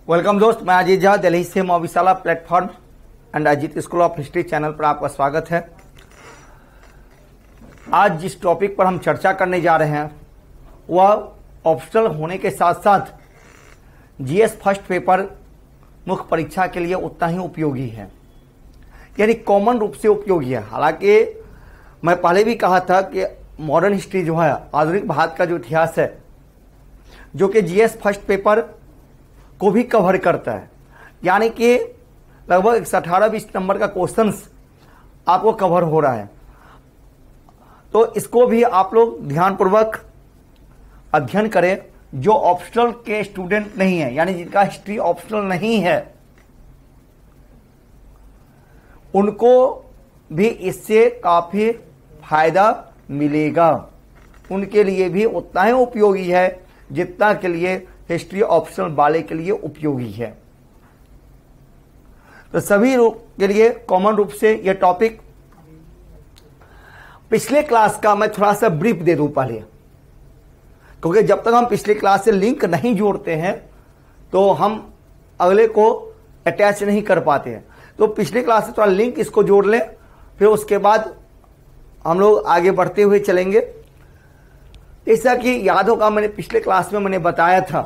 Welcome दोस्त, मैं अजीत झा दिल्ली से मौविशाला platform and Ajit school of history channel पर आपका स्वागत है। आज जिस टॉपिक पर हम चर्चा करने जा रहे हैं वह ऑप्शनल होने के साथ साथ जीएस फर्स्ट पेपर मुख्य परीक्षा के लिए उतना ही उपयोगी है, यानी कॉमन रूप से उपयोगी है। हालांकि मैं पहले भी कहा था कि मॉडर्न हिस्ट्री जो है, आधुनिक भारत का जो इतिहास है, जो कि जीएस फर्स्ट पेपर को भी कवर करता है, यानी कि लगभग 18-20 नंबर का क्वेश्चंस आपको कवर हो रहा है। तो इसको भी आप लोग ध्यानपूर्वक अध्ययन करें। जो ऑप्शनल के स्टूडेंट नहीं है, यानी जिनका हिस्ट्री ऑप्शनल नहीं है, उनको भी इससे काफी फायदा मिलेगा। उनके लिए भी उतना ही उपयोगी है जितना के लिए हिस्ट्री ऑप्शनल वाले के लिए उपयोगी है। तो सभी के लिए कॉमन रूप से यह टॉपिक पिछले क्लास का मैं थोड़ा सा ब्रीफ दे दूं पहले, क्योंकि जब तक हम पिछले क्लास से लिंक नहीं जोड़ते हैं तो हम अगले को अटैच नहीं कर पाते हैं। तो पिछले क्लास से थोड़ा लिंक इसको जोड़ लें, फिर उसके बाद हम लोग आगे बढ़ते हुए चलेंगे। ऐसा कि याद होगा, मैंने पिछले क्लास में मैंने बताया था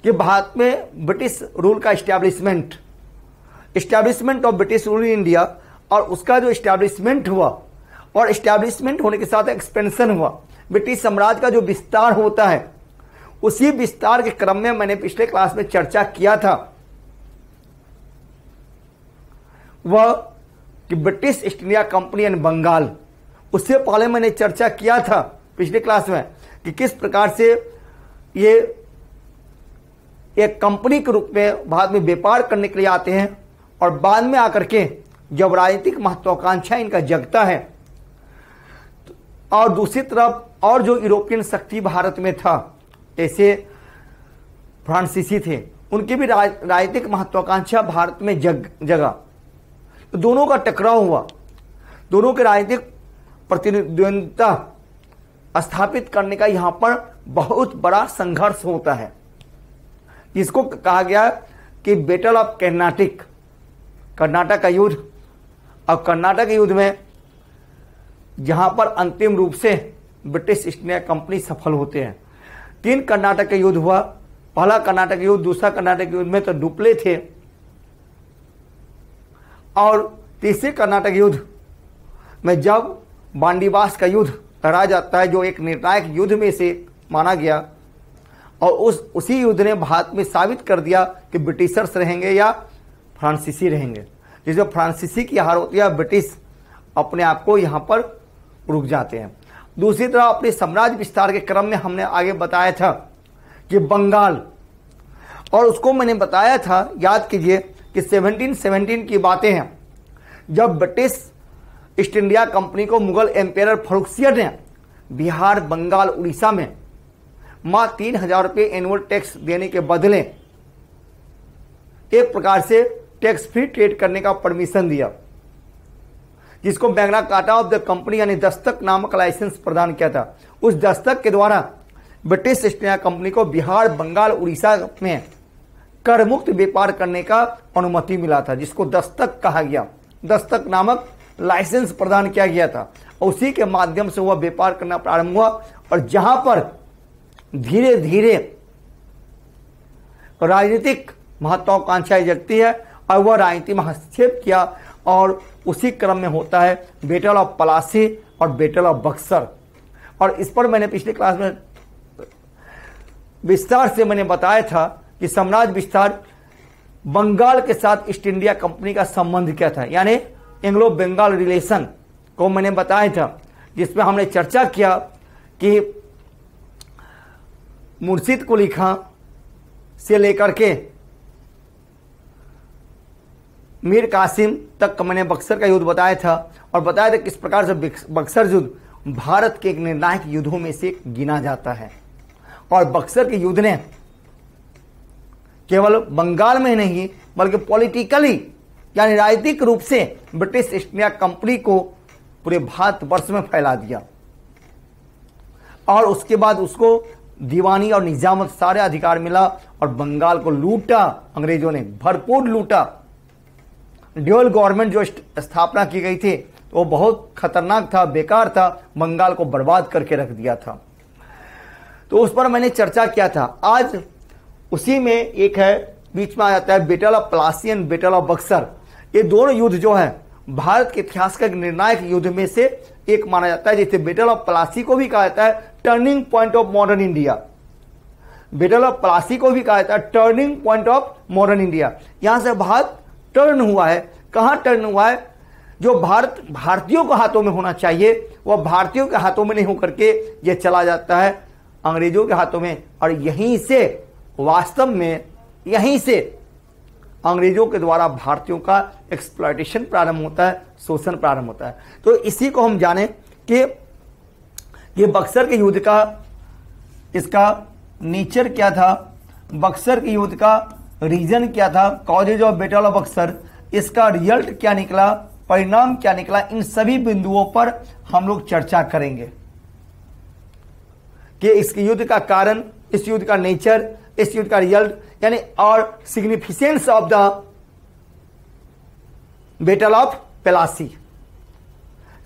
कि भारत में ब्रिटिश रूल का establishment of British rule in India, और उसका जो एस्टैब्लिशमेंट हुआ और एस्टैब्लिशमेंट होने के साथ एक्सपेंशन हुआ, ब्रिटिश साम्राज्य का जो विस्तार होता है, उसी विस्तार के क्रम में मैंने पिछले क्लास में चर्चा किया था वह कि British East India Company and Bengal. उससे पहले मैंने चर्चा किया था पिछले क्लास में कि किस प्रकार से ये एक कंपनी के रूप में भारत में व्यापार करने के लिए आते हैं, और बाद में आकर के जब राजनीतिक महत्वाकांक्षा इनका जगता है, और दूसरी तरफ और जो यूरोपियन शक्ति भारत में था, ऐसे फ्रांसीसी थे, उनकी भी राजनीतिक महत्वाकांक्षा भारत में जगा। तो दोनों का टकराव हुआ, दोनों के राजनीतिक प्रतिद्वंदिता स्थापित करने का यहां पर बहुत बड़ा संघर्ष होता है, जिसको कहा गया कि बैटल ऑफ कर्नाटक, कर्नाटक का युद्ध। और कर्नाटक के युद्ध में जहां पर अंतिम रूप से ब्रिटिश ईस्ट इंडिया कंपनी सफल होते हैं। 3 कर्नाटक का युद्ध हुआ। पहला कर्नाटक युद्ध, दूसरा कर्नाटक युद्ध में तो डुप्ले थे, और तीसरे कर्नाटक युद्ध में जब बांडीवास का युद्ध लड़ा जाता है, जो एक निर्णायक युद्ध में से माना गया, और उसी युद्ध ने भारत में साबित कर दिया कि ब्रिटिशर्स रहेंगे या फ्रांसीसी रहेंगे। जिसमें फ्रांसीसी की हार होती है, ब्रिटिश अपने आप को यहां पर रुक जाते हैं। दूसरी तरफ अपने साम्राज्य विस्तार के क्रम में हमने आगे बताया था कि बंगाल, और उसको मैंने बताया था, याद कीजिए कि 1717 की बातें हैं, जब ब्रिटिश ईस्ट इंडिया कंपनी को मुगल एम्पायर फर्रुखसियत ने बिहार, बंगाल, उड़ीसा में मात्र 3000 रुपये एनुअल टैक्स देने के बदले एक प्रकार से टैक्स फ्री ट्रेड करने का परमिशन दिया, जिसको Magna carta of the company यानी दस्तक नामक लाइसेंस प्रदान किया था। उस दस्तक के द्वारा ब्रिटिश ईस्ट इंडिया कंपनी को बिहार, बंगाल, उड़ीसा में कर मुक्त व्यापार करने का अनुमति मिला था, जिसको दस्तक कहा गया। दस्तक नामक लाइसेंस प्रदान किया गया था, और उसी के माध्यम से वह व्यापार करना प्रारंभ हुआ। और जहां पर धीरे धीरे राजनीतिक महत्वाकांक्षाएं जगती है, और वह राजनीति में हस्तक्षेप किया, और उसी क्रम में होता है बैटल ऑफ पलासी और बैटल ऑफ बक्सर। और इस पर मैंने पिछले क्लास में विस्तार से मैंने बताया था कि साम्राज्य विस्तार बंगाल के साथ ईस्ट इंडिया कंपनी का संबंध क्या था, यानी एंग्लो बंगाल रिलेशन को मैंने बताया था, जिसमें हमने चर्चा किया कि मुर्शिद कुली खां से लेकर के मीर कासिम तक का मैंने बक्सर का युद्ध बताया था, और बताया था किस प्रकार से बक्सर युद्ध भारत के एक निर्णायक युद्धों में से गिना जाता है। और बक्सर के युद्ध ने केवल बंगाल में नहीं बल्कि पॉलिटिकली यानी राजनीतिक रूप से ब्रिटिश ईस्ट इंडिया कंपनी को पूरे भारतवर्ष में फैला दिया, और उसके बाद उसको दीवानी और निजामत सारे अधिकार मिला और बंगाल को लूटा, अंग्रेजों ने भरपूर लूटा। ड्यूअल गवर्नमेंट जो स्थापना की गई थी वो बहुत खतरनाक था, बेकार था, बंगाल को बर्बाद करके रख दिया था। तो उस पर मैंने चर्चा किया था। आज उसी में एक है, बीच में आ जाता है battle of Plassey and battle of Buxar. ये दोनों युद्ध जो है भारत के इतिहास का एक निर्णायक युद्ध में से एक माना जाता है। जैसे बैटल ऑफ प्लासी को भी कहा जाता है turning point of modern India, battle of Plassey को भी कहा जाता है turning point of modern India. यहां से भारत टर्न हुआ है। कहां टर्न हुआ है? जो भारत भारतीयों के हाथों में होना चाहिए वह भारतीयों के हाथों में नहीं होकर के यह चला जाता है अंग्रेजों के हाथों में, और यहीं से वास्तव में यहीं से अंग्रेजों के द्वारा भारतीयों का एक्सप्लॉयटेशन प्रारंभ होता है, शोषण प्रारंभ होता है। तो इसी को हम जाने कि ये बक्सर के युद्ध का इसका नेचर क्या था, बक्सर के युद्ध का रीजन क्या था, causes of battle of Buxar, इसका रिजल्ट क्या निकला, परिणाम क्या निकला, इन सभी बिंदुओं पर हम लोग चर्चा करेंगे कि इस युद्ध का कारण, इस युद्ध का नेचर, इस युद्ध का रिजल्ट, यानी और significance of the battle of Plassey,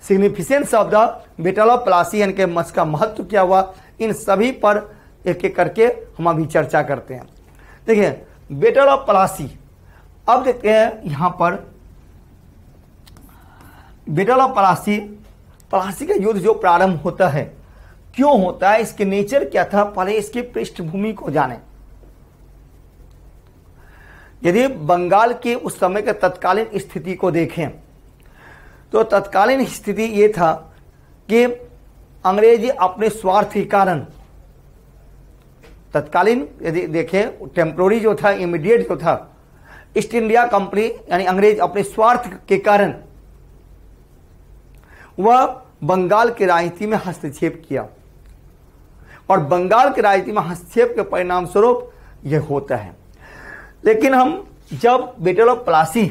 significance of the battle of Plassey, यानी कि इसका महत्व क्या हुआ, इन सभी पर एक एक करके हम अभी चर्चा करते हैं। देखिए बैटल ऑफ प्लासी, अब देखते हैं यहां पर बैटल ऑफ प्लासी, प्लासी का युद्ध जो प्रारंभ होता है, क्यों होता है, इसके नेचर क्या था, पहले इसकी पृष्ठभूमि को जाने। यदि बंगाल की उस समय के तत्कालीन स्थिति को देखें तो तत्कालीन स्थिति यह था कि अंग्रेजी अपने स्वार्थ के कारण, तत्कालीन यदि देखें टेम्पोररी जो था, इमीडिएट जो था, ईस्ट इंडिया कंपनी यानी अंग्रेज अपने स्वार्थ के कारण वह बंगाल की राजनीति में हस्तक्षेप किया, और बंगाल की राजनीति में हस्तक्षेप के परिणाम स्वरूप यह होता है। लेकिन हम जब बैटल ऑफ प्लासी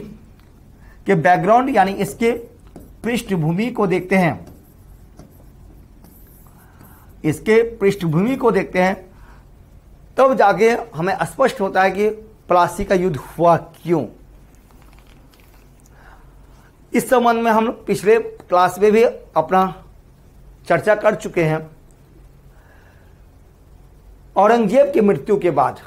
के बैकग्राउंड यानी इसके पृष्ठभूमि को देखते हैं, इसके पृष्ठभूमि को देखते हैं, तब जाके हमें स्पष्ट होता है कि प्लासी का युद्ध हुआ क्यों। इस संबंध में हम पिछले क्लास में भी अपना चर्चा कर चुके हैं। औरंगजेब की मृत्यु के बाद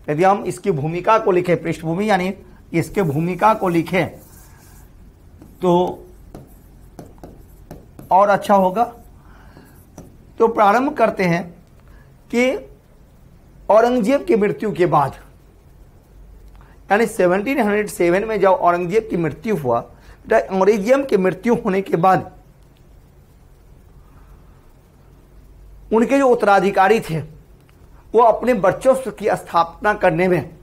यदि हम इसकी भूमिका को लिखें, पृष्ठभूमि यानी इसके भूमिका को लिखें तो और अच्छा होगा। तो प्रारंभ करते हैं कि औरंगजेब की मृत्यु के बाद, यानी 1707 में जब औरंगजेब की मृत्यु हुआ, औरंगजेब की मृत्यु होने के बाद उनके जो उत्तराधिकारी थे वो अपने वर्चस्व की स्थापना करने में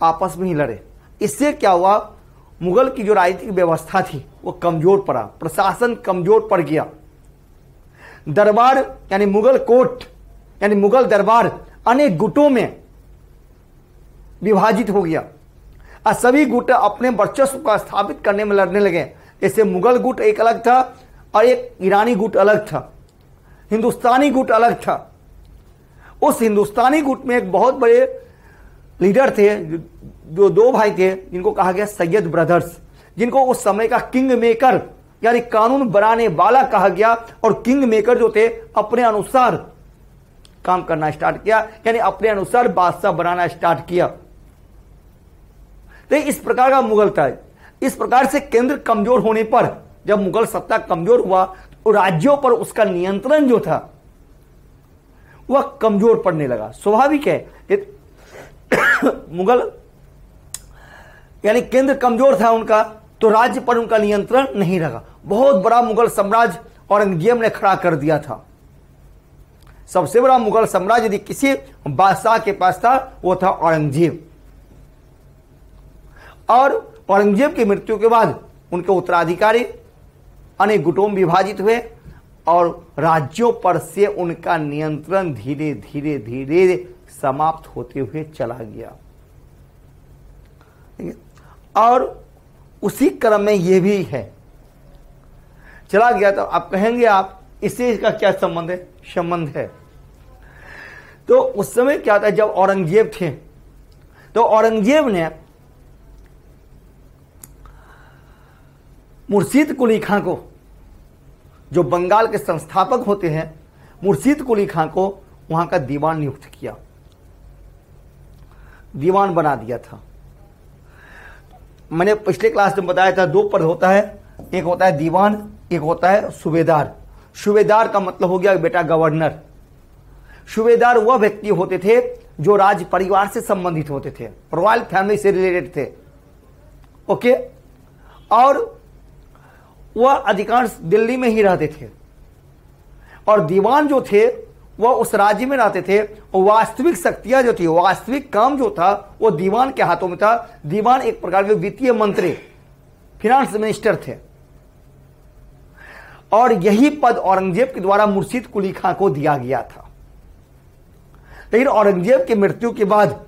आपस में ही लड़े। इससे क्या हुआ, मुगल की जो राजनीतिक व्यवस्था थी वो कमजोर पड़ा, प्रशासन कमजोर पड़ गया, दरबार यानी मुगल कोर्ट यानी मुगल दरबार अनेक गुटों में विभाजित हो गया, और सभी गुट अपने वर्चस्व को स्थापित करने में लड़ने लगे। जैसे मुगल गुट एक अलग था और एक ईरानी गुट अलग था, हिंदुस्तानी गुट अलग था। उस हिंदुस्तानी गुट में एक बहुत बड़े लीडर थे, जो दो भाई थे जिनको कहा गया सैयद ब्रदर्स, जिनको उस समय का किंग मेकर यानी कानून बनाने वाला कहा गया, और किंग मेकर जो थे अपने अनुसार काम करना स्टार्ट किया, यानी अपने अनुसार बादशाह बनाना स्टार्ट किया। तो इस प्रकार का मुगल था। इस प्रकार से केंद्र कमजोर होने पर, जब मुगल सत्ता कमजोर हुआ तो राज्यों पर उसका नियंत्रण जो था वह कमजोर पड़ने लगा। स्वाभाविक है, मुगल यानी केंद्र कमजोर था उनका, तो राज्य पर उनका नियंत्रण नहीं रहा। बहुत बड़ा मुगल साम्राज्य औरंगजेब ने खड़ा कर दिया था। सबसे बड़ा मुगल साम्राज्य यदि किसी बादशाह के पास था वो था औरंगजेब। और औरंगजेब की मृत्यु के बाद उनके उत्तराधिकारी अनेक गुटों में विभाजित हुए और राज्यों पर से उनका नियंत्रण धीरे धीरे धीरे समाप्त होते हुए चला गया। और उसी क्रम में यह भी है, चला गया। तो आप कहेंगे आप इससे इसका क्या संबंध है? संबंध है। तो उस समय क्या था, जब औरंगजेब थे तो औरंगजेब ने मुर्शीद कुली खां को, जो बंगाल के संस्थापक होते हैं, मुर्शीद कुली खां को वहां का दीवान नियुक्त किया, दीवान बना दिया था। मैंने पिछले क्लास में बताया था 2 पद होता है, एक होता है दीवान, एक होता है सूबेदार। सूबेदार का मतलब हो गया बेटा गवर्नर। सूबेदार वह व्यक्ति होते थे जो राज परिवार से संबंधित होते थे, रॉयल फैमिली से रिलेटेड थे। ओके, और वह अधिकांश दिल्ली में ही रहते थे। और दीवान जो थे वह उस राज्य में रहते थे, और वास्तविक शक्तियां जो थी, वास्तविक काम जो था वो दीवान के हाथों में था। दीवान एक प्रकार के वित्तीय मंत्री, फिनांस मिनिस्टर थे। और यही पद औरंगजेब के द्वारा मुर्शीद कुली खां को दिया गया था। लेकिन औरंगजेब की मृत्यु के बाद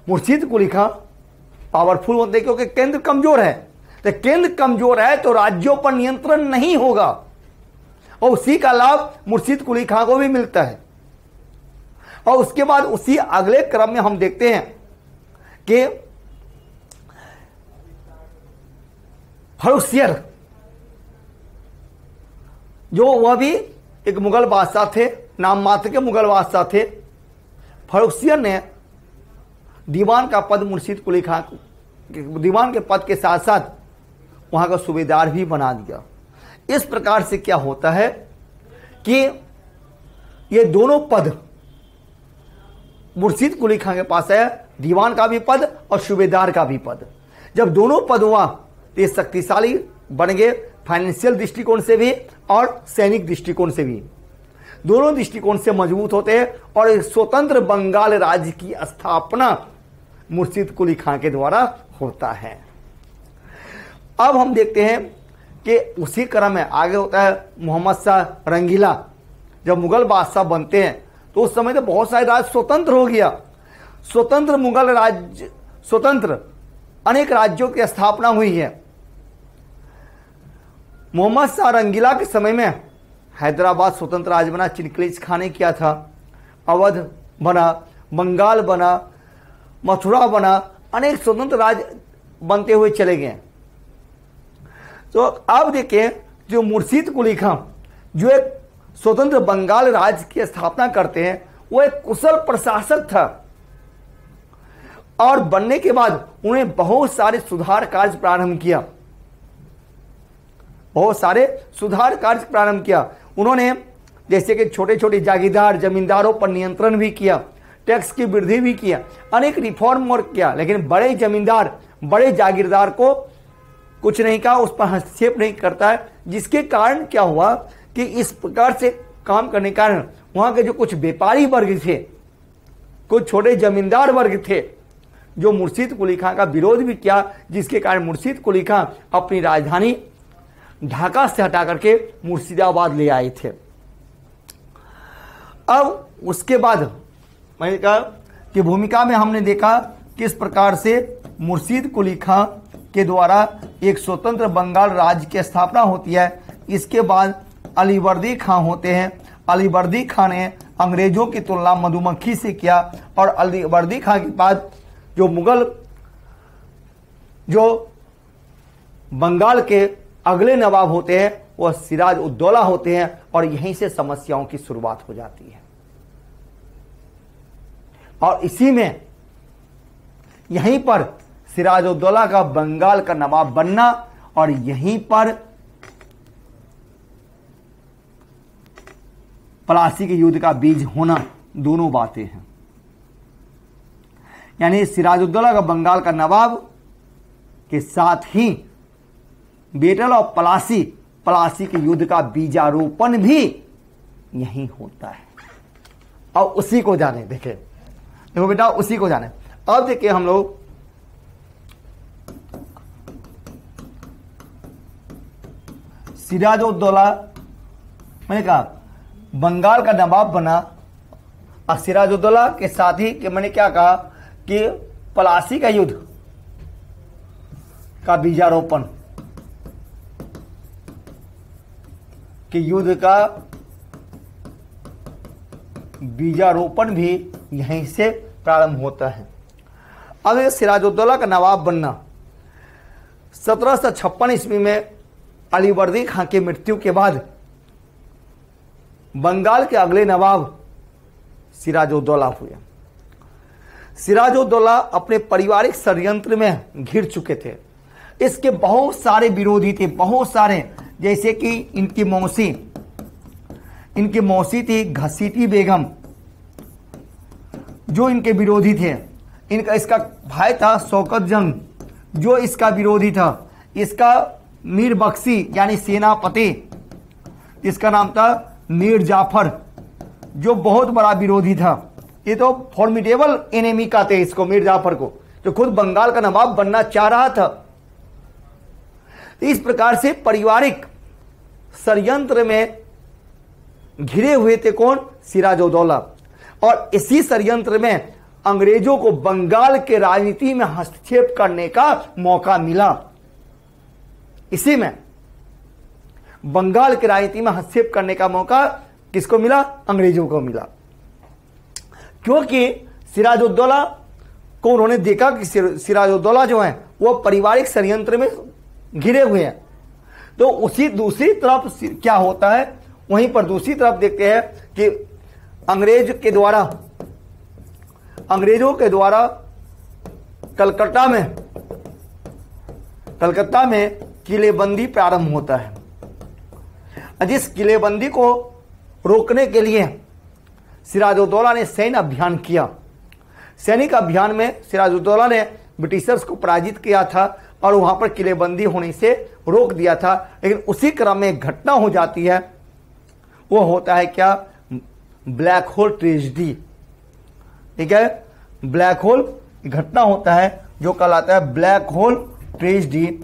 मुर्शीद कुली खां पावरफुल होते, क्योंकि केंद्र कमजोर है। तो केंद्र कमजोर है तो राज्यों पर नियंत्रण नहीं होगा, और उसी का लाभ मुर्शीद कुली खां को भी मिलता है। और उसके बाद उसी अगले क्रम में हम देखते हैं कि फर्रुखसियर, जो वह भी एक मुगल बादशाह थे, नाम मात्र के मुगल बादशाह थे। फर्रुखसियर ने दीवान का पद मुर्शीद कुली खां को, दीवान के पद के साथ साथ वहां का सूबेदार भी बना दिया। इस प्रकार से क्या होता है कि ये दोनों पद मुर्शीद कुली खां के पास है, दीवान का भी पद और सूबेदार का भी पद। जब दोनों पद हुआ तो ये शक्तिशाली बन गए, फाइनेंशियल दृष्टिकोण से भी और सैनिक दृष्टिकोण से भी। दोनों दृष्टिकोण से मजबूत होते हैं, और एक स्वतंत्र बंगाल राज्य की स्थापना मुर्शीद कुली खां के द्वारा होता है। अब हम देखते हैं कि उसी क्रम में आगे होता है मोहम्मद शाह रंगीला। जब मुगल बादशाह बनते हैं तो उस समय तो बहुत सारे राज्य स्वतंत्र हो गया, स्वतंत्र मुगल राज्य, स्वतंत्र अनेक राज्यों की स्थापना हुई है। मोहम्मद शाह रंगीला के समय में हैदराबाद स्वतंत्र राज्य बना, चिनक्लीज खां ने किया था, अवध बना, बंगाल बना, मथुरा बना, अनेक स्वतंत्र राज्य बनते हुए चले गए। तो अब देखें, जो मुर्शीद कुली खां जो एक स्वतंत्र बंगाल राज्य की स्थापना करते हैं, वो एक कुशल प्रशासक था, और बनने के बाद उन्हें बहुत सारे सुधार कार्य प्रारंभ किया, बहुत सारे सुधार कार्य प्रारंभ किया। उन्होंने जैसे कि छोटे छोटे जागीरदार जमींदारों पर नियंत्रण भी किया, टैक्स की वृद्धि भी किया, अनेक रिफॉर्म वर्क किया। लेकिन बड़े जमींदार, बड़े जागीरदार को कुछ नहीं कहा, उस पर हस्तक्षेप नहीं करता है, जिसके कारण क्या हुआ कि इस प्रकार से काम करने के कारण वहां के जो कुछ व्यापारी वर्ग थे, कुछ छोटे जमींदार वर्ग थे, जो मुर्शीद कुली खां का विरोध भी किया, जिसके कारण मुर्शीद कुली खां अपनी राजधानी ढाका से हटा करके मुर्शिदाबाद ले आए थे। अब उसके बाद मैंने कहा कि भूमिका में हमने देखा किस प्रकार से मुर्शीद कुली खां के द्वारा एक स्वतंत्र बंगाल राज्य की स्थापना होती है। इसके बाद अलीवर्दी खां होते हैं। अलीवर्दी खां ने अंग्रेजों की तुलना मधुमक्खी से किया, और अलीवर्दी खां के बाद जो मुगल, जो बंगाल के अगले नवाब होते हैं वह सिराज उद दौला होते हैं, और यहीं से समस्याओं की शुरुआत हो जाती है। और इसी में यहीं पर सिराज उद दौला का बंगाल का नवाब बनना, और यहीं पर प्लासी के युद्ध का बीज होना, दोनों बातें हैं। यानी सिराज उद दौला का बंगाल का नवाब के साथ ही बैटल ऑफ प्लासी, प्लासी के युद्ध का बीजारोपण भी यही होता है। और उसी को जाने, देखे देखो बेटा, उसी को जाने। अब देखिए हम लोग सिराज उद दौला, मैंने कहा बंगाल का नवाब बना, और सिराज उद दौला के साथ ही कि मैंने क्या कहा कि प्लासी का युद्ध का बीजारोपण, कि युद्ध का बीजारोपण भी यहीं से प्रारंभ होता है। अब सिराजुद्दौला का नवाब बनना 1756 ईस्वी में अलीवर्दी खां की मृत्यु के बाद बंगाल के अगले नवाब सिराजुद्दौला हुए। सिराजुद्दौला अपने पारिवारिक षड्यंत्र में घिर चुके थे। इसके बहुत सारे विरोधी थे, बहुत सारे, जैसे कि इनकी मौसी थी घसीटी बेगम, जो इनके विरोधी थे। इसका भाई था शौकत जंग, जो इसका विरोधी था। इसका मीर बख्शी यानी सेनापति, इसका नाम था मीर जाफर, जो बहुत बड़ा विरोधी था। ये तो फॉर्मिडेबल एनिमी कहते हैं इसको, मीर जाफर को, जो खुद बंगाल का नवाब बनना चाह रहा था। इस प्रकार से पारिवारिक षड्यंत्र में घिरे हुए थे कौन? सिराजुद्दौला। और इसी षड्यंत्र में अंग्रेजों को बंगाल के राजनीति में हस्तक्षेप करने का मौका मिला। इसी में बंगाल की राजनीति में हस्तक्षेप करने का मौका किसको मिला? अंग्रेजों को मिला। क्योंकि सिराजुद्दौला को उन्होंने देखा कि सिराजुद्दौला जो है वो पारिवारिक षड्यंत्र में घिरे हुए हैं। तो उसी दूसरी तरफ क्या होता है, वहीं पर दूसरी तरफ देखते हैं कि अंग्रेजों के द्वारा कलकत्ता में किलेबंदी प्रारंभ होता है। जिस किलेबंदी को रोकने के लिए सिराजुद्दौला ने सैन्य अभियान किया। सैनिक अभियान में सिराजुद्दौला ने ब्रिटिशर्स को पराजित किया था और वहां पर किलेबंदी होने से रोक दिया था। लेकिन उसी क्रम में एक घटना हो जाती है, वो होता है क्या? Black hole tragedy. ठीक है, ब्लैक होल घटना होता है जो कहलाता है ब्लैक होल ट्रेजेडी,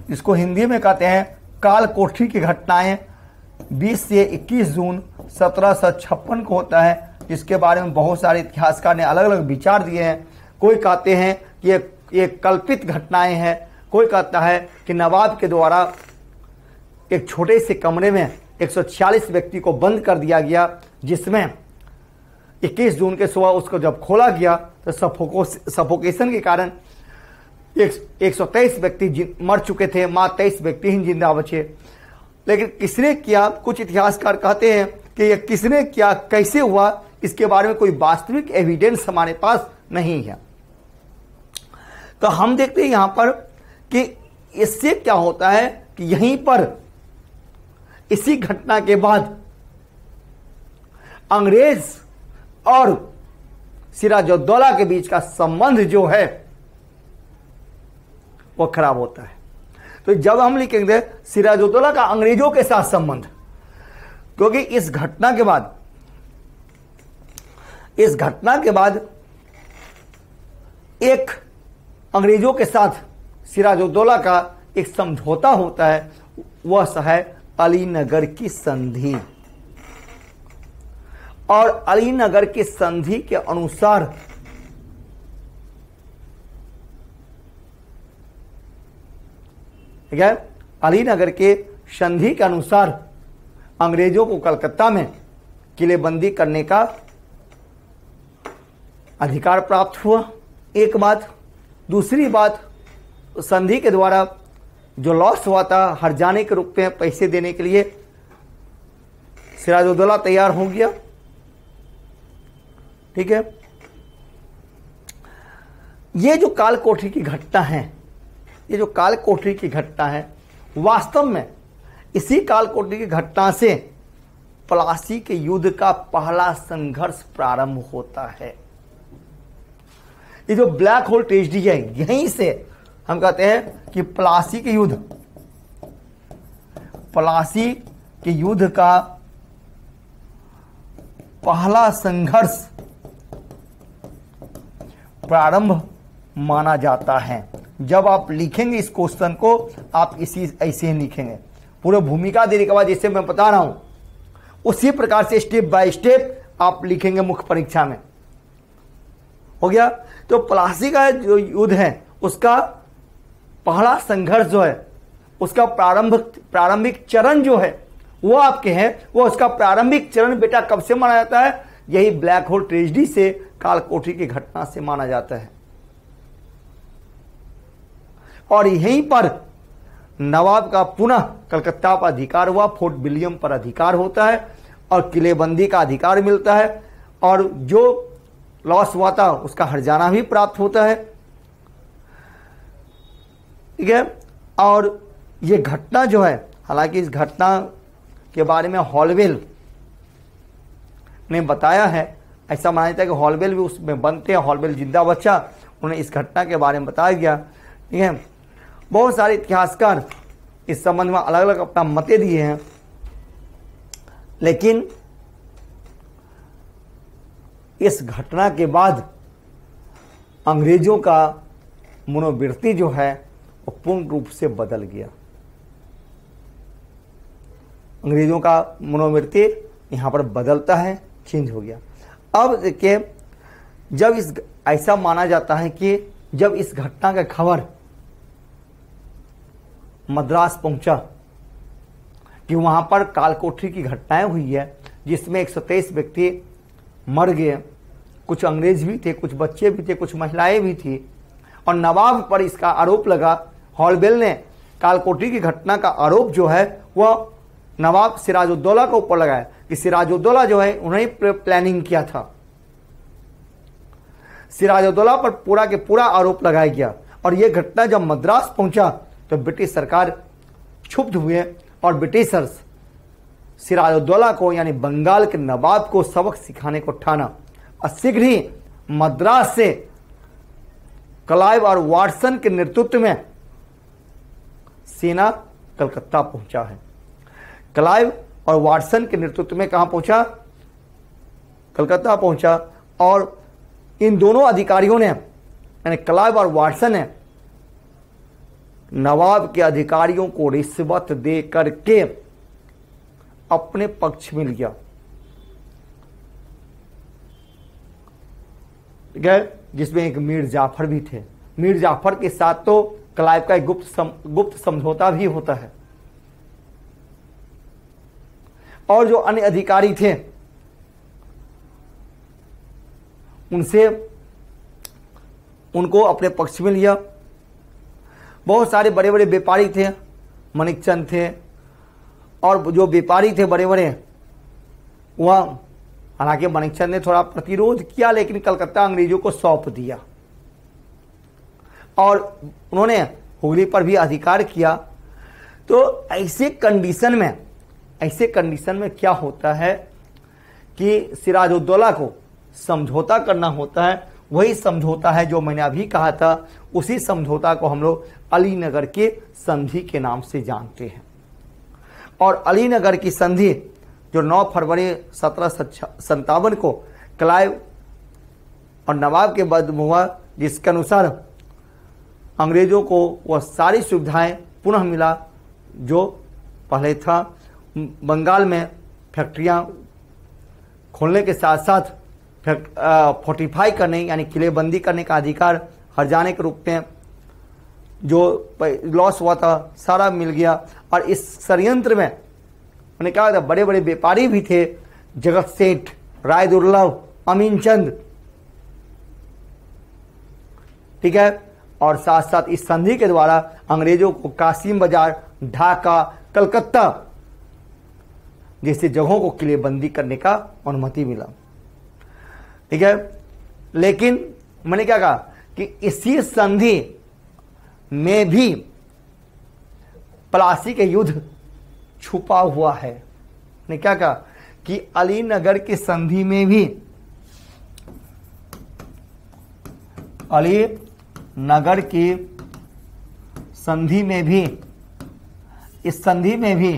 इसको हिंदी में कहते हैं काल कोठरी की घटनाएं। 20 से 21 जून 1756 को होता है, जिसके बारे में बहुत सारे इतिहासकार ने अलग अलग विचार दिए हैं। कोई कहते हैं कि ये कल्पित घटनाएं हैं, कोई कहता है कि नवाब के द्वारा एक छोटे से कमरे में 146 व्यक्ति को बंद कर दिया गया, जिसमें 21 जून के सुबह उसको जब खोला गया तो सफोकेशन के कारण 123 व्यक्ति मर चुके थे, मात्र 23 व्यक्ति ही जिंदा बचे। लेकिन किसने किया, कुछ इतिहासकार कहते हैं कि यह किसने किया, कैसे हुआ, इसके बारे में कोई वास्तविक एविडेंस हमारे पास नहीं है। तो हम देखते हैं यहां पर कि इससे क्या होता है कि यहीं पर इसी घटना के बाद अंग्रेज और सिराजुद्दौला के बीच का संबंध जो है वो खराब होता है। तो जब हम लिखेंगे सिराजुद्दौला का अंग्रेजों के साथ संबंध, क्योंकि इस घटना के बाद एक अंग्रेजों के साथ सिराजुद्दौला का एक समझौता होता है, वह है अलीनगर की संधि। और अलीनगर की संधि के अनुसार ठीक है, अलीनगर के संधि के अनुसार अंग्रेजों को कलकत्ता में किलेबंदी करने का अधिकार प्राप्त हुआ। एक बात। दूसरी बात, संधि के द्वारा जो लॉस हुआ था हर्जाने के रूप में पैसे देने के लिए सिराजुद्दौला तैयार हो गया। ठीक है, ये जो काल कोठरी की घटना है, वास्तव में इसी काल कोठरी की घटना से प्लासी के युद्ध का पहला संघर्ष प्रारंभ होता है। ये जो ब्लैक होल ट्रेजेडी है, यहीं से हम कहते हैं कि प्लासी के युद्ध का पहला संघर्ष प्रारंभ माना जाता है। जब आप लिखेंगे इस क्वेश्चन को, आप ऐसे ही लिखेंगे, पूरा भूमिका देने के बाद जैसे मैं बता रहा हूं उसी प्रकार से स्टेप बाय स्टेप आप लिखेंगे मुख्य परीक्षा में। हो गया? तो प्लासी का जो युद्ध है उसका पहला संघर्ष जो है, उसका प्रारंभिक चरण जो है वो आपके हैं, वो उसका प्रारंभिक चरण बेटा कब से माना जाता है? यही ब्लैक होल ट्रेजेडी से, कालकोठरी की घटना से माना जाता है। और यहीं पर नवाब का पुनः कलकत्ता पर अधिकार हुआ, फोर्ट विलियम पर अधिकार होता है और किलेबंदी का अधिकार मिलता है, और जो लॉस हुआ था उसका हर्जाना भी प्राप्त होता है। ठीक है। और ये घटना जो है, हालांकि इस घटना के बारे में हॉलवेल ने बताया है, ऐसा माना जाता है कि हॉलवेल भी उसमें बनते हैं, हॉलवेल जिंदा बच्चा, उन्हें इस घटना के बारे में बताया गया। ठीक है। बहुत सारे इतिहासकार इस संबंध में अलग अलग अपना मतें दिए हैं, लेकिन इस घटना के बाद अंग्रेजों का मनोवृत्ति जो है वो पूर्ण रूप से बदल गया। अंग्रेजों का मनोवृत्ति यहां पर बदलता है, चेंज हो गया। अब देखिए, जब ऐसा माना जाता है कि जब इस घटना का खबर मद्रास पहुंचा कि वहां पर कालकोठरी की घटनाएं हुई है, जिसमें 123 व्यक्ति मर गए, कुछ अंग्रेज भी थे, कुछ बच्चे भी थे, कुछ महिलाएं भी थी, और नवाब पर इसका आरोप लगा। हॉलवेल ने कालकोठरी की घटना का आरोप जो है वह नवाब सिराजुद्दौला के ऊपर लगाया कि सिराजुद्दौला जो है उन्हें प्लानिंग किया था। सिराजुद्दौला पर पूरा के पूरा आरोप लगाया गया, और यह घटना जब मद्रास पहुंचा तो ब्रिटिश सरकार क्षुब्ध हुए और ब्रिटिशर्स सिराजुद्दौला को यानी बंगाल के नवाब को सबक सिखाने को ठाना, और शीघ्र ही मद्रास से क्लाइव और वाटसन के नेतृत्व में सेना कलकत्ता पहुंचा है। क्लाइव और वाटसन के नेतृत्व में कहां पहुंचा? कलकत्ता पहुंचा। और इन दोनों अधिकारियों ने यानी क्लाइव और वाटसन ने नवाब के अधिकारियों को रिश्वत दे करके अपने पक्ष में लिया। ठीक है। जिसमें एक मीर जाफर भी थे। मीर जाफर के साथ तो क्लाइव का एक गुप्त समझौता भी होता है, और जो अन्य अधिकारी थे उनको अपने पक्ष में लिया। बहुत सारे बड़े बड़े व्यापारी थे, मानिकचंद थे, और जो व्यापारी थे बड़े बड़े, वह हालांकि मानिकचंद ने थोड़ा प्रतिरोध किया, लेकिन कलकत्ता अंग्रेजों को सौंप दिया, और उन्होंने हुगली पर भी अधिकार किया। तो ऐसे कंडीशन में क्या होता है कि सिराजुद्दौला को समझौता करना होता है। वही समझौता है जो मैंने अभी कहा था, उसी समझौता को हम लोग अलीनगर के संधि के नाम से जानते हैं। और अलीनगर की संधि जो 9 फरवरी 1757 को क्लाइव और नवाब के मध्य हुआ, जिसके अनुसार अंग्रेजों को वह सारी सुविधाएं पुनः मिला जो पहले था। बंगाल में फैक्ट्रियां खोलने के साथ साथ फोर्टिफाई करने यानी किलेबंदी करने का अधिकार हर्जाने के रूप में जो लॉस हुआ था सारा मिल गया। और इस षड्यंत्र में उन्हें क्या था, बड़े बड़े व्यापारी भी थे, जगत सेठ, राय दुर्लभ, अमीन चंद। ठीक है। और साथ साथ इस संधि के द्वारा अंग्रेजों को कासिम बाजार, ढाका, कलकत्ता जैसे जगहों को किलेबंदी करने का अनुमति मिला। ठीक है। लेकिन मैंने क्या कहा कि इसी संधि में भी प्लासी के युद्ध छुपा हुआ है। मैंने क्या कहा कि अलीनगर की संधि में भी, अलीनगर की संधि में भी, इस संधि में भी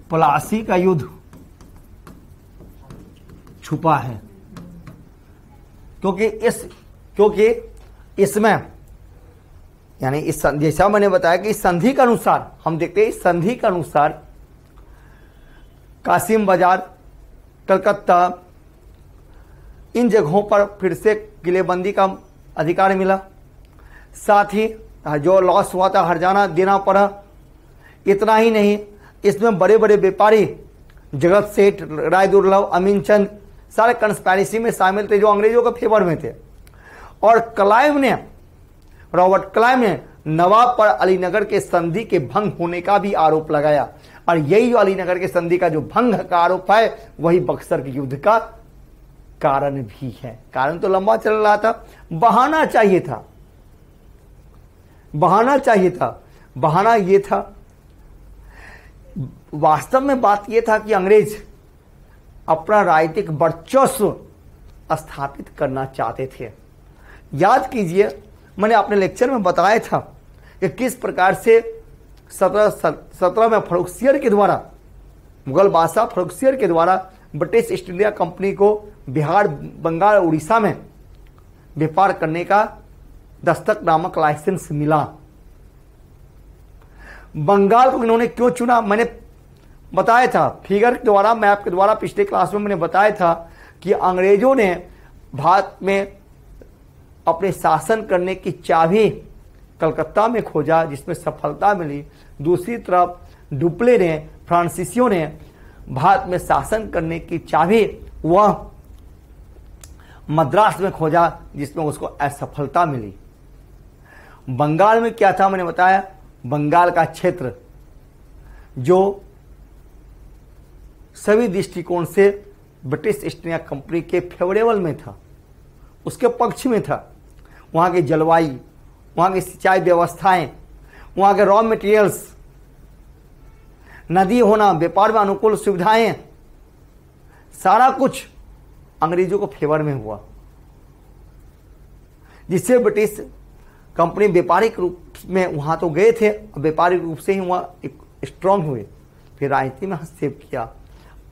प्लासी का युद्ध छुपा है, क्योंकि इसमें यानी इस जैसा मैंने बताया कि इस संधि के अनुसार हम देखते हैं, इस संधि के अनुसार कासिम बाजार, कलकत्ता, इन जगहों पर फिर से किलेबंदी का अधिकार मिला। साथ ही जो लॉस हुआ था हर्जाना देना पड़ा। इतना ही नहीं, इसमें बड़े बड़े व्यापारी जगत सेठ, राय दुर्लभ, अमीन चंद सारे कंस्पायरेसी में शामिल थे जो अंग्रेजों के फेवर में थे। और रॉबर्ट क्लाइव ने नवाब पर अलीनगर के संधि के भंग होने का भी आरोप लगाया। और यही जो अलीनगर के संधि का जो भंग का आरोप है वही बक्सर के युद्ध का कारण भी है। कारण तो लंबा चल रहा था, बहाना चाहिए था। बहाना ये था, वास्तव में बात यह था कि अंग्रेज अपना राजनीतिक वर्चस्व स्थापित करना चाहते थे। याद कीजिए, मैंने अपने लेक्चर में बताया था कि किस प्रकार से 17 में फर्रुखसियर के द्वारा, मुगल बादशाह फर्रुखसियर के द्वारा ब्रिटिश ईस्ट इंडिया कंपनी को बिहार, बंगाल, उड़ीसा में व्यापार करने का दस्तक नामक लाइसेंस मिला। बंगाल को इन्होंने क्यों चुना, मैंने बताया था फिगर के द्वारा, मैप के द्वारा पिछले क्लास में मैंने बताया था कि अंग्रेजों ने भारत में अपने शासन करने की चाबी कलकत्ता में खोजा, जिसमें सफलता मिली। दूसरी तरफ डुप्ले ने, फ्रांसीसियों ने भारत में शासन करने की चाबी वह मद्रास में खोजा, जिसमें उसको असफलता मिली। बंगाल में क्या था, मैंने बताया, बंगाल का क्षेत्र जो सभी दृष्टिकोण से ब्रिटिश ईस्ट इंडिया कंपनी के फेवरेबल में था, उसके पक्ष में था। वहां की जलवायु, वहां की सिंचाई व्यवस्थाएं, वहां के रॉ मटेरियल्स, नदी होना, व्यापार में अनुकूल सुविधाएं, सारा कुछ अंग्रेजों को फेवर में हुआ, जिससे ब्रिटिश कंपनी व्यापारिक रूप में वहां तो गए थे, व्यापारिक रूप से ही वहां स्ट्रांग हुए, फिर राजनीति में हस्तक्षेप किया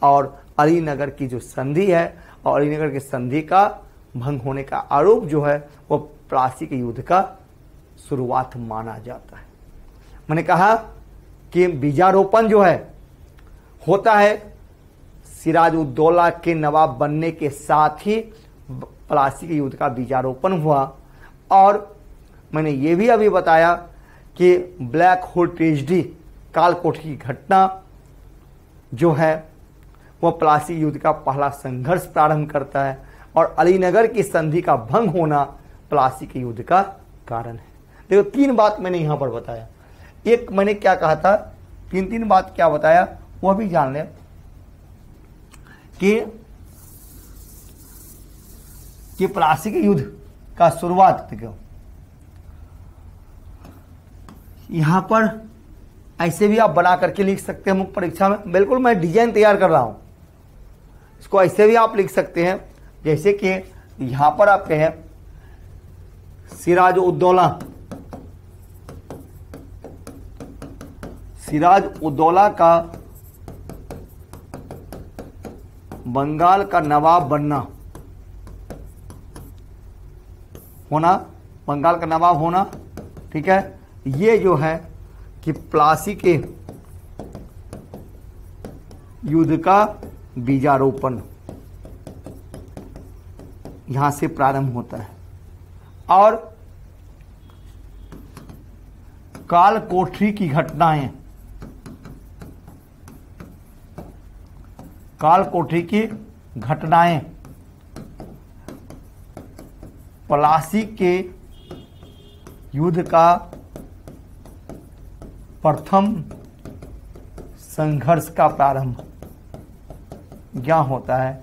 और अलीनगर की जो संधि है और अलीनगर की संधि का भंग होने का आरोप जो है वो प्लासी के युद्ध का शुरुआत माना जाता है। मैंने कहा कि बीजारोपण जो है होता है सिराज उद दौला के नवाब बनने के साथ ही प्लासी के युद्ध का बीजारोपण हुआ। और मैंने ये भी अभी बताया कि ब्लैक होल ट्रेजेडी, कालकोठी की घटना जो है वह प्लासी युद्ध का पहला संघर्ष प्रारंभ करता है और अलीनगर की संधि का भंग होना प्लासी के युद्ध का कारण है। देखो, 3 बात मैंने यहां पर बताया। एक मैंने क्या कहा था, 3 बात क्या बताया वह भी जान ले कि प्लासी के युद्ध का शुरुआत देखो, यहां पर ऐसे भी आप बना करके लिख सकते हैं मुख्य परीक्षा में। बिल्कुल मैं डिजाइन तैयार कर रहा हूं, इसको ऐसे भी आप लिख सकते हैं, जैसे कि यहां पर आप कहें सिराज उद दौला का बंगाल का नवाब बनना होना, बंगाल का नवाब होना, ठीक है। ये जो है कि प्लासी के युद्ध का बीजारोपण यहां से प्रारंभ होता है। और कालकोठरी की घटनाएं, कालकोठरी की घटनाएं प्लासी के युद्ध का प्रथम संघर्ष का प्रारंभ यहाँ होता है।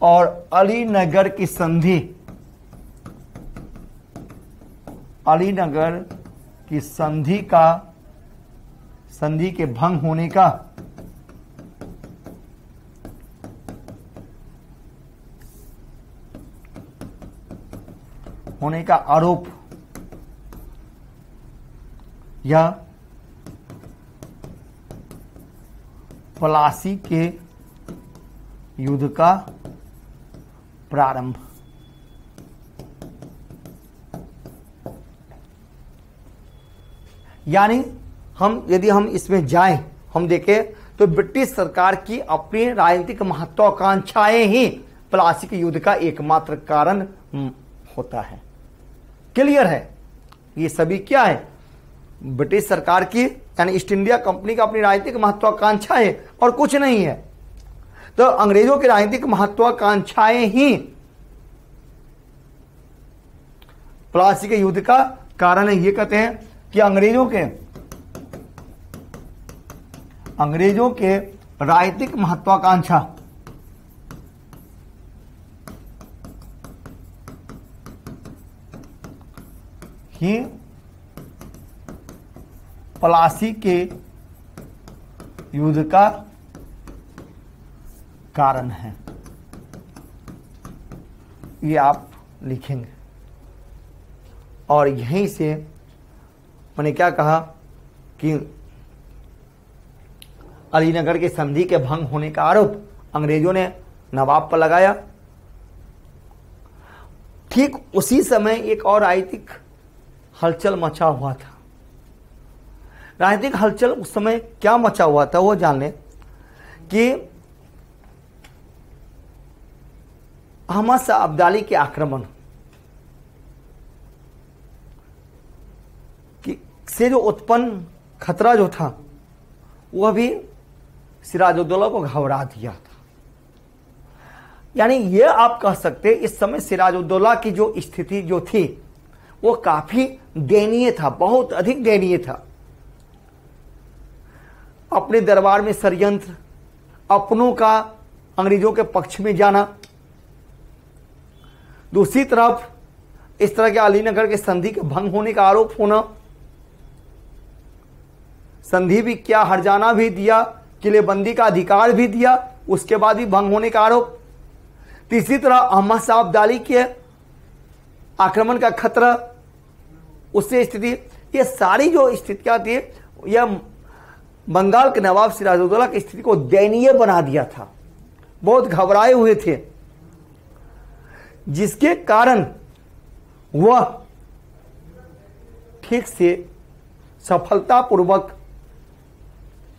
और अलीनगर की संधि, अलीनगर की संधि के भंग होने का आरोप या प्लासी के युद्ध का प्रारंभ। यानी यदि हम इसमें जाएं, हम देखें तो ब्रिटिश सरकार की अपनी राजनीतिक महत्वाकांक्षाएं ही प्लासी के युद्ध का एकमात्र कारण होता है। क्लियर है? ये सभी क्या है? ब्रिटिश सरकार की यानी ईस्ट इंडिया कंपनी का अपनी राजनीतिक महत्वाकांक्षा है और कुछ नहीं है। तो अंग्रेजों की राजनीतिक महत्वाकांक्षाएं ही प्लासी के युद्ध का कारण है। ये कहते हैं कि अंग्रेजों के राजनीतिक महत्वाकांक्षा ही प्लासी के युद्ध का कारण है। ये आप लिखेंगे। और यहीं से मैंने क्या कहा कि अलीनगर के संधि के भंग होने का आरोप अंग्रेजों ने नवाब पर लगाया। ठीक उसी समय एक और राजनीतिक हलचल मचा हुआ था। राजनीतिक हलचल उस समय क्या मचा हुआ था वो जान लें कि अहमद शाह अब्दाली के आक्रमण से जो उत्पन्न खतरा जो था वह भी सिराजुद्दौला को घबरा दिया था। यानी ये आप कह सकते इस समय सिराजुद्दौला की जो स्थिति जो थी वो काफी दयनीय था, बहुत अधिक दयनीय था। अपने दरबार में षड्यंत्र, अपनों का अंग्रेजों के पक्ष में जाना, दूसरी तरफ इस तरह के अलीनगर के संधि के भंग होने का आरोप होना, संधि भी क्या हर्जाना भी दिया, किलेबंदी का अधिकार भी दिया, उसके बाद भी भंग होने का आरोप। तीसरी तरह अहमद शाह अब्दाली के आक्रमण का खतरा, उससे स्थिति, ये सारी जो स्थितियां थी यह बंगाल के नवाब सिराजुद्दौला की स्थिति को दयनीय बना दिया था। बहुत घबराए हुए थे, जिसके कारण वह ठीक से सफलतापूर्वक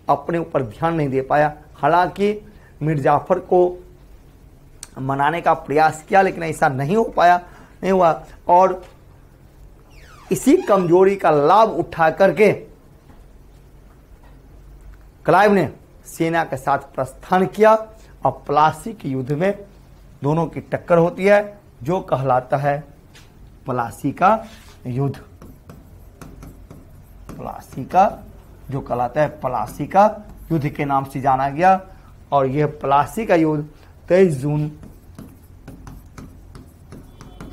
अपने ऊपर ध्यान नहीं दे पाया। हालांकि मीर जाफर को मनाने का प्रयास किया लेकिन ऐसा नहीं हो पाया, नहीं हुआ। और इसी कमजोरी का लाभ उठा करके क्लाइव ने सेना के साथ प्रस्थान किया और प्लासी के युद्ध में दोनों की टक्कर होती है, जो कहलाता है प्लासी का युद्ध। प्लासी का जो कहलाता है प्लासी का युद्ध के नाम से जाना गया। और यह प्लासी का युद्ध 23 जून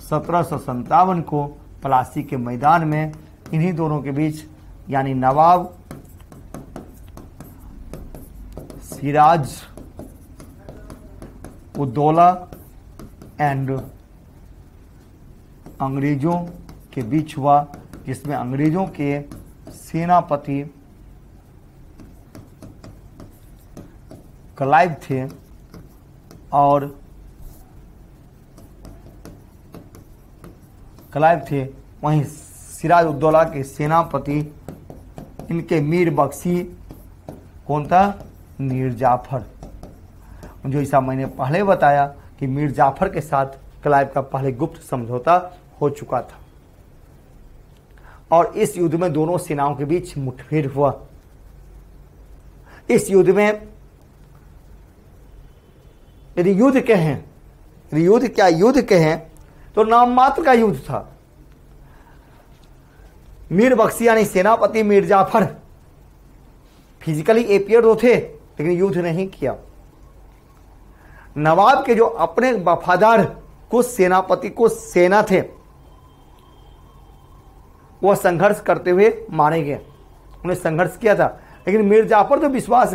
1757 को प्लासी के मैदान में इन्हीं दोनों के बीच यानी नवाब सिराज उद्दौला एंड अंग्रेजों के बीच हुआ, जिसमें अंग्रेजों के सेनापति क्लाइव थे और वहीं सिराज उद्दौला के सेनापति इनके मीर बख्शी कौन था? मीर जाफर। जो ऐसा मैंने पहले बताया कि मीर जाफर के साथ क्लाइव का पहले गुप्त समझौता हो चुका था और इस युद्ध में दोनों सेनाओं के बीच मुठभेड़ हुआ। इस युद्ध में यदि युद्ध कहें, युद्ध कहें तो नाम मात्र का युद्ध था। मीर बख्शी यानी सेनापति मीर जाफर फिजिकली एपियर तो थे लेकिन युद्ध नहीं किया। नवाब के जो अपने वफादार कुछ सेनापति कुछ सेना थे वह संघर्ष करते हुए मारे गए, उन्हें संघर्ष किया था। लेकिन मीर जाफर तो विश्वास